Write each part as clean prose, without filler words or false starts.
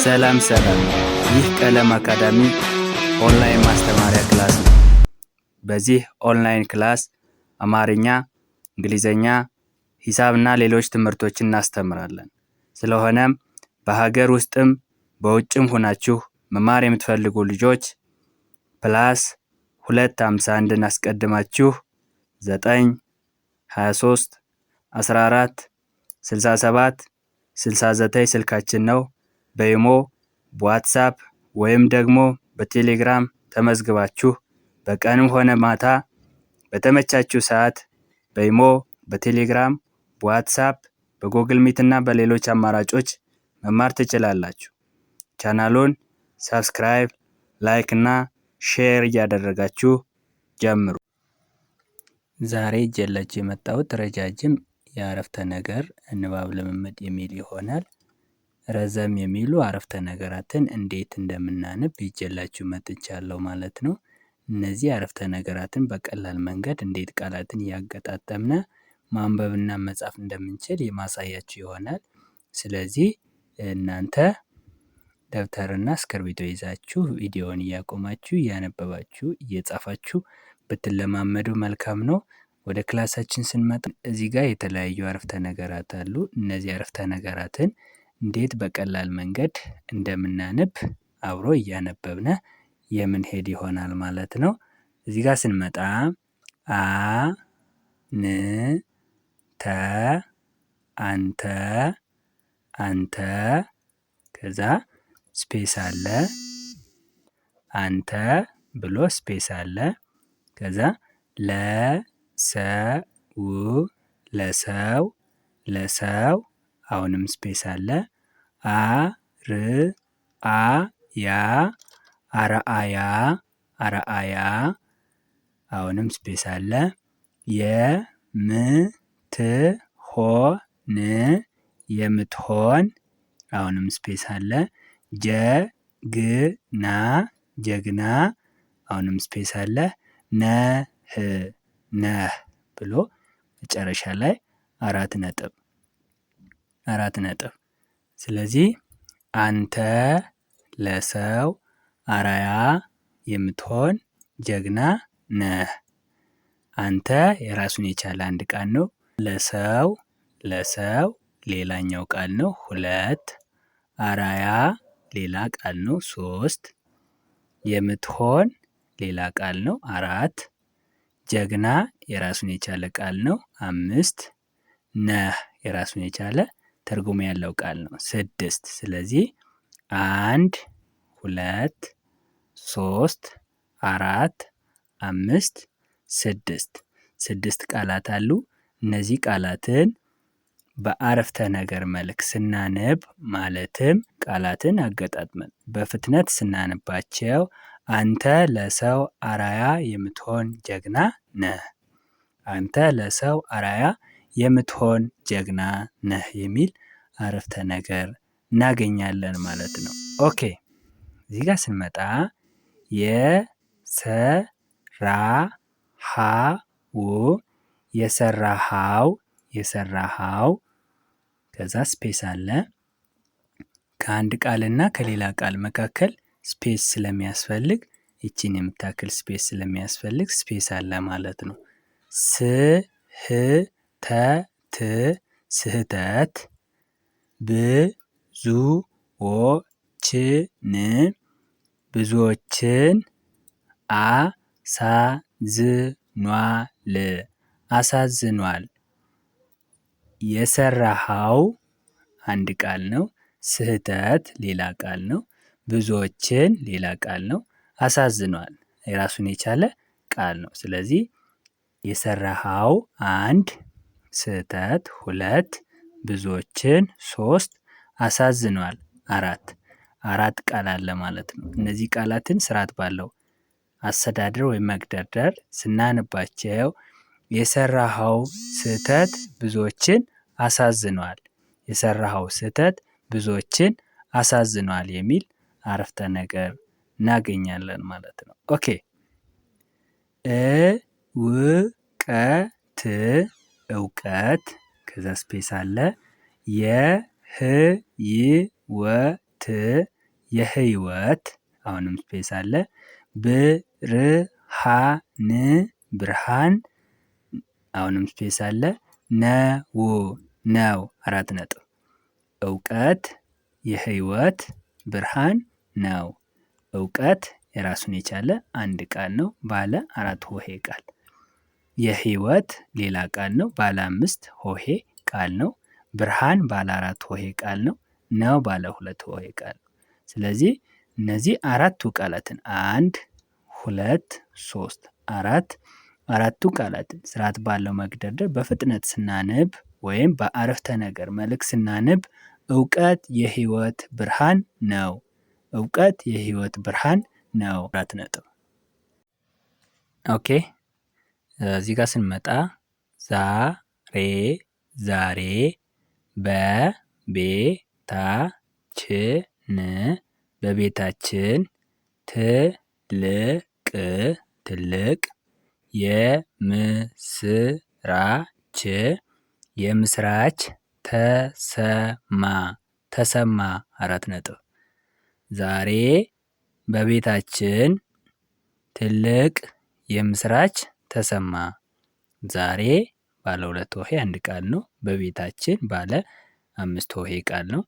ሰላም ይህ ቀለም አካዳሚ ኦንላይን ማስተማሪያ ክላስ ነው። በዚህ ኦንላይን ክላስ አማርኛ፣ እንግሊዘኛ፣ ሂሳብና ሌሎች ትምህርቶችን እናስተምራለን። ስለሆነም በሀገር ውስጥም በውጭም ሆናችሁ መማር የምትፈልጉ ልጆች +251 አስቀድማችሁ 9 23 14 67 69 ስልካችን ነው። በኢሞ፣ በዋትስአፕ ወይም ደግሞ በቴሌግራም ተመዝግባችሁ በቀንም ሆነ ማታ በተመቻችሁ ሰዓት በኢሞ፣ በቴሌግራም፣ በዋትስአፕ፣ በጎግል ሚት እና በሌሎች አማራጮች መማር ትችላላችሁ። ቻናሉን ሰብስክራይብ፣ ላይክ እና ሼር እያደረጋችሁ ጀምሩ። ዛሬ ይዤላችሁ የመጣሁት ረጃጅም የአረፍተ ነገር ንባብ ልምምድ የሚል ይሆናል። ረዘም የሚሉ አረፍተ ነገራትን እንዴት እንደምናነብ ይዤላችሁ መጥቻለሁ ማለት ነው። እነዚህ አረፍተ ነገራትን በቀላል መንገድ እንዴት ቃላትን እያገጣጠምነ ማንበብና መጻፍ እንደምንችል የማሳያችሁ ይሆናል። ስለዚህ እናንተ ደብተርና እስክርቢቶ ይዛችሁ ቪዲዮውን እያቆማችሁ እያነበባችሁ እየጻፋችሁ ብትለማመዱ መልካም ነው። ወደ ክላሳችን ስንመጣ እዚህ ጋር የተለያዩ አረፍተ ነገራት አሉ። እነዚህ አረፍተ ነገራትን እንዴት በቀላል መንገድ እንደምናነብ አብሮ እያነበብነ የምንሄድ ይሆናል ማለት ነው። እዚህ ጋር ስንመጣ ን ተ አንተ አንተ ከዛ ስፔስ አለ። አንተ ብሎ ስፔስ አለ። ከዛ ለሰው ለሰው ለሰው አሁንም ስፔስ አለ። አርአያ አርአያ አርአያ አሁንም ስፔስ አለ። የምትሆን የምትሆን አሁንም ስፔስ አለ። ጀግና ጀግና አሁንም ስፔስ አለ። ነህ ነህ ብሎ መጨረሻ ላይ አራት ነጥብ። ስለዚህ አንተ ለሰው አርአያ የምትሆን ጀግና ነህ። አንተ የራሱን የቻለ አንድ ቃል ነው። ለሰው ሌላኛው ቃል ነው 2። አርአያ ሌላ ቃል ነው 3። የምትሆን ሌላ ቃል ነው 4። ጀግና የራሱን የቻለ ቃል ነው 5። ነህ የራሱን የቻለ ትርጉም ያለው ቃል ነው 6። ስለዚህ 1 2 3 4 5 6 ቃላት አሉ። እነዚህ ቃላትን በአረፍተ ነገር መልክ ስናነብ ማለትም ቃላትን አገጣጥመን በፍጥነት ስናነባቸው አንተ ለሰው አርአያ የምትሆን ጀግና ነህ። አንተ ለሰው አርአያ የምትሆን ጀግና ነህ የሚል አረፍተ ነገር እናገኛለን ማለት ነው። ኦኬ እዚህ ጋር ስንመጣ የሰራሃው ከዛ ስፔስ አለ። ከአንድ ቃልና ከሌላ ቃል መካከል ስፔስ ስለሚያስፈልግ ይቺን የምታክል ስፔስ ስለሚያስፈልግ ስፔስ አለ ማለት ነው። ስህተት ብዙዎችን አሳዝኗል። የሰራሃው አንድ ቃል ነው። ስህተት ሌላ ቃል ነው። ብዙዎችን ሌላ ቃል ነው። አሳዝኗል የራሱን የቻለ ቃል ነው። ስለዚህ የሰራሃው 1፣ ስህተት 2፣ ብዙዎችን 3፣ አሳዝኗል 4 ቃል አለ ማለት ነው። እነዚህ ቃላትን ስርዓት ባለው አስተዳደር ወይም መግደርደር ስናነባቸው የሰራሃው ስህተት ብዙዎችን አሳዝኗል፣ የሰራሃው ስህተት ብዙዎችን አሳዝኗል የሚል አረፍተ ነገር እናገኛለን ማለት ነው። ኦኬ እውቀት ከዛ ስፔስ አለ። የህይወት የህይወት አሁንም ስፔስ አለ። ብርሃን ብርሃን አሁንም ስፔስ አለ። ነው 4 ነጥብ። እውቀት የህይወት ብርሃን ነው። እውቀት የራሱን የቻለ አንድ ቃል ነው፣ ባለ 4 ሆሄ ቃል። የህይወት ሌላ ቃል ነው፣ ባለ 5 ሆሄ ቃል ነው። ብርሃን ባለ 4 ሆሄ ቃል ነው ባለ 2 ሆሄ ቃል ነው። ስለዚህ እነዚህ አራቱ ቃላትን 1 2 3 አራቱ ቃላትን ስርዓት ባለው መግደርደር በፍጥነት ስናነብ ወይም በአረፍተ ነገር መልክ ስናነብ እውቀት የህይወት ብርሃን ነው። እውቀት የህይወት ብርሃን ነው። 4 ነጥብ። ኦኬ እዚህ ጋር ስንመጣ ዛሬ በቤታችን ትልቅ የምስራች ተሰማ 4 ነጥብ። ዛሬ በቤታችን ትልቅ የምስራች ተሰማ። ዛሬ ባለ 2 ሆሄ አንድ ቃል ነው። በቤታችን ባለ 5 ሆሄ ቃል ነው።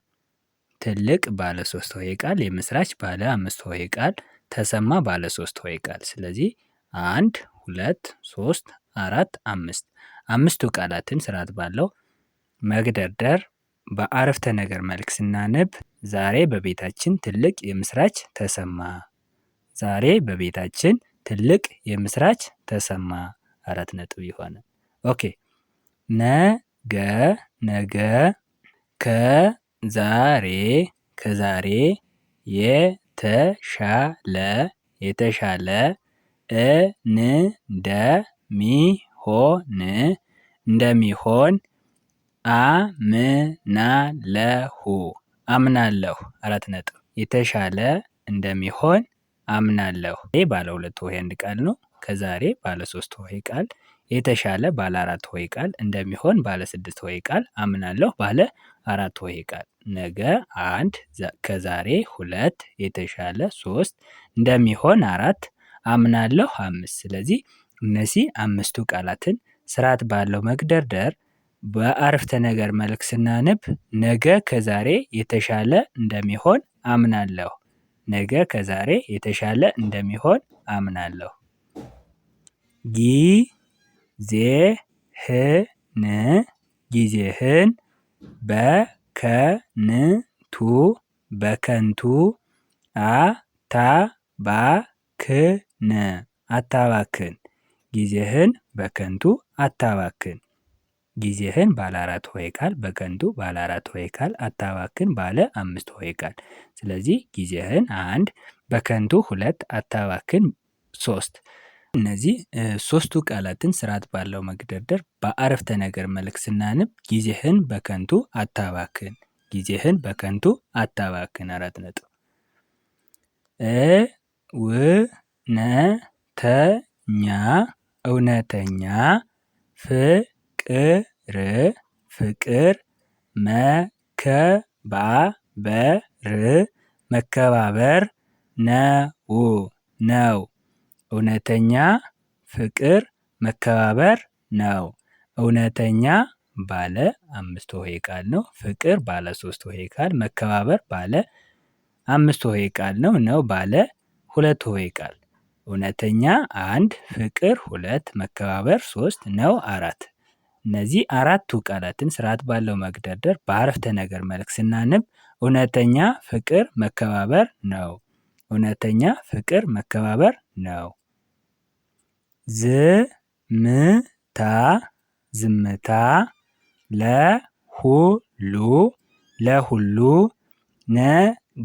ትልቅ ባለ 3 ሆሄ ቃል፣ የምስራች ባለ 5 ሆሄ ቃል፣ ተሰማ ባለ 3 ሆሄ ቃል። ስለዚህ 1 2 3 4 5 አምስቱ ቃላትን ስርዓት ባለው መግደርደር በአረፍተ ነገር መልክ ስናነብ ዛሬ በቤታችን ትልቅ የምስራች ተሰማ። ዛሬ በቤታችን ትልቅ የምስራች ተሰማ 4 ነጥብ ይሆናል። ኦኬ ነገ ከዛሬ የተሻለ እንደሚሆን አምናለሁ 4 ነጥብ። የተሻለ እንደሚሆን አምናለሁ። ባለ 2 ሆሄ አንድ ቃል ነው። ከዛሬ ባለ 3 ሆሄ ቃል፣ የተሻለ ባለ 4 ሆሄ ቃል፣ እንደሚሆን ባለ 6 ሆሄ ቃል፣ አምናለሁ ባለ 4 ሆሄ ቃል። ነገ 1 ከዛሬ 2 የተሻለ 3 እንደሚሆን 4 አምናለሁ 5። ስለዚህ እነዚህ 5ቱ ቃላትን ስርዓት ባለው መግደርደር በአረፍተ ነገር መልክ ስናነብ ነገ ከዛሬ የተሻለ እንደሚሆን አምናለሁ። ነገ ከዛሬ የተሻለ እንደሚሆን አምናለሁ። ጊዜህን በከንቱ አታባክን። ጊዜህን በከንቱ አታባክን። ጊዜህን ባለ 4 ሆሄ ቃል፣ በከንቱ ባለ 4 ሆሄ ቃል፣ አታባክን ባለ 5 ሆሄ ቃል። ስለዚህ ጊዜህን 1፣ በከንቱ 2፣ አታባክን 3። እነዚህ 3ቱ ቃላትን ስርዓት ባለው መግደርደር በአረፍተ ነገር መልክ ስናነብ ጊዜህን በከንቱ አታባክን፣ ጊዜህን በከንቱ አታባክን 4 ነጥብ። እውነተኛ ፍቅር መከባበር ነው። እውነተኛ ፍቅር መከባበር ነው። እውነተኛ ባለ 5 ሆሄ ቃል ነው። ፍቅር ባለ 3 ሆሄ ቃል፣ መከባበር ባለ 5 ሆሄ ቃል ነው ባለ 2 ሆሄ ቃል። እውነተኛ 1፣ ፍቅር 2፣ መከባበር 3፣ ነው 4። እነዚህ 4ቱ ቃላትን ስርዓት ባለው መግደርደር በአረፍተ ነገር መልክ ስናነብ እውነተኛ ፍቅር መከባበር ነው። እውነተኛ ፍቅር መከባበር ነው። ዝምታ ለሁሉ ነገር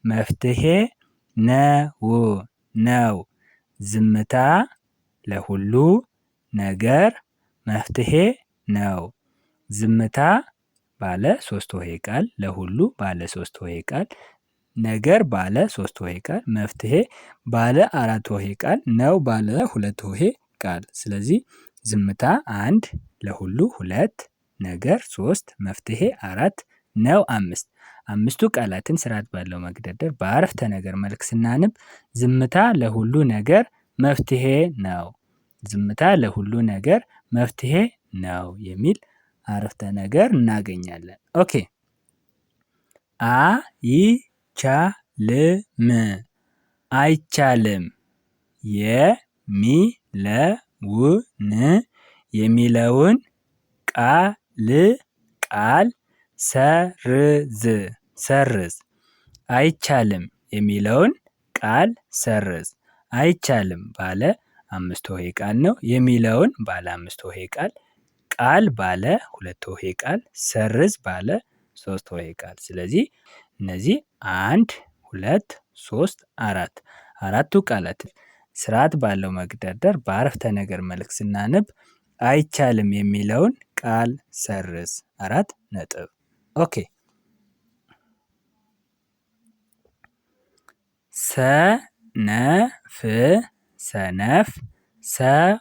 መፍትሄ ነው። ዝምታ ለሁሉ ነገር መፍትሄ ነው። ዝምታ ባለ 3 ሆሄ ቃል፣ ለሁሉ ባለ 3 ሆሄ ቃል፣ ነገር ባለ 3 ሆሄ ቃል፣ መፍትሄ ባለ 4 ሆሄ ቃል፣ ነው ባለ 2 ሆሄ ቃል። ስለዚህ ዝምታ 1፣ ለሁሉ 2፣ ነገር 3 መፍትሄ 4 ነው 5 አምስቱ ቃላትን ስርዓት ባለው መግደርደር በአረፍተ ነገር መልክ ስናነብ ዝምታ ለሁሉ ነገር መፍትሄ ነው። ዝምታ ለሁሉ ነገር መፍትሄ ነው የሚል አረፍተ ነገር እናገኛለን። ኦኬ አይቻልም አይቻልም የሚለውን ቃል ሰርዝ አይቻልም የሚለውን ቃል ሰርዝ። አይቻልም ባለ 5 ሆሄ ቃል ነው። የሚለውን ባለ 5 ሆሄ ቃል ባለ 2 ሆሄ ቃል፣ ሰርዝ ባለ 3 ሆሄ ቃል። ስለዚህ እነዚህ 1 2 3 4 አራቱ ቃላት ስርዓት ባለው መግደርደር በአረፍተ ነገር መልክ ስናነብ አይቻልም የሚለውን ቃል ሰርዝ 4 ነጥብ። ኦኬ ሰነፍ ሰው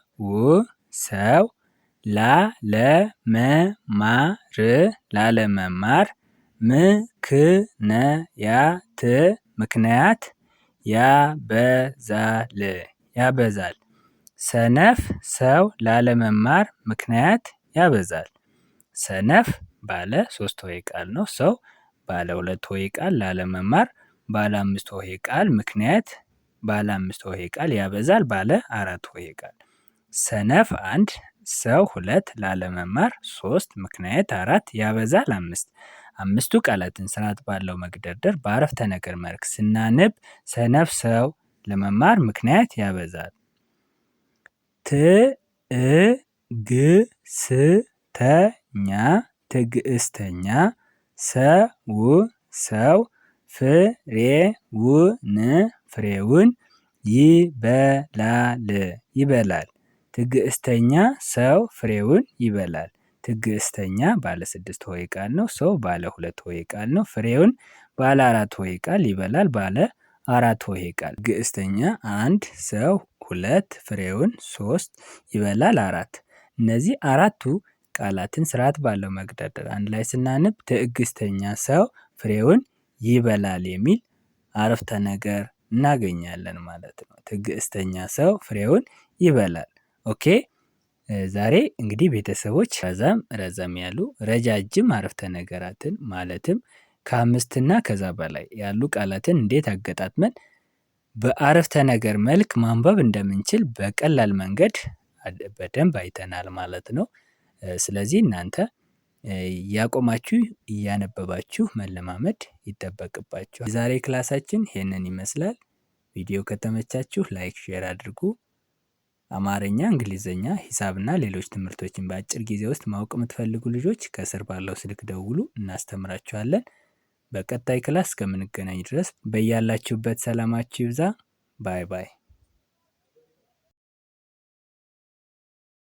ላለመማር ምክንያት ያበዛል። ሰነፍ ሰው ላለመማር ምክንያት ያበዛል። ሰነፍ ባለ 3 ሆሄ ቃል ነው። ሰው ባለ 2 ሆሄ ቃል፣ ላለመማር ባለ 5 ሆሄ ቃል፣ ምክንያት ባለ 5 ሆሄ ቃል፣ ያበዛል ባለ 4 ሆሄ ቃል። ሰነፍ 1 ሰው 2 ላለመማር 3 ምክንያት 4 ያበዛል 5 አምስቱ ቃላትን ስርዓት ባለው መግደርደር በአረፍተ ነገር መልክ ስናነብ ሰነፍ ሰው ለመማር ምክንያት ያበዛል። ትዕግስተኛ ሰው ፍሬውን ይበላል። ትዕግስተኛ ሰው ፍሬውን ይበላል። ትዕግስተኛ ባለ 6 ሆሄ ቃል ነው። ሰው ባለ 2 ሆሄ ቃል ነው። ፍሬውን ባለ 4 ሆሄ ቃል፣ ይበላል ባለ 4 ሆሄ ቃል። ትዕግስተኛ 1 ሰው 2 ፍሬውን 3 ይበላል 4። እነዚህ አራቱ ቃላትን ስርዓት ባለው መግደርደር አንድ ላይ ስናነብ ትዕግስተኛ ሰው ፍሬውን ይበላል የሚል አረፍተ ነገር እናገኛለን ማለት ነው። ትዕግስተኛ ሰው ፍሬውን ይበላል። ኦኬ ዛሬ እንግዲህ ቤተሰቦች ረዘም ያሉ ረጃጅም አረፍተ ነገራትን ማለትም ከ5 እና ከዛ በላይ ያሉ ቃላትን እንዴት አገጣጥመን በአረፍተ ነገር መልክ ማንበብ እንደምንችል በቀላል መንገድ በደንብ አይተናል ማለት ነው። ስለዚህ እናንተ እያቆማችሁ እያነበባችሁ መለማመድ ይጠበቅባችኋል። የዛሬ ክላሳችን ይሄንን ይመስላል። ቪዲዮ ከተመቻችሁ ላይክ፣ ሼር አድርጉ። አማርኛ፣ እንግሊዝኛ፣ ሂሳብና ሌሎች ትምህርቶችን በአጭር ጊዜ ውስጥ ማወቅ የምትፈልጉ ልጆች ከስር ባለው ስልክ ደውሉ፣ እናስተምራችኋለን። በቀጣይ ክላስ እስከምንገናኝ ድረስ በያላችሁበት ሰላማችሁ ይብዛ። ባይ ባይ።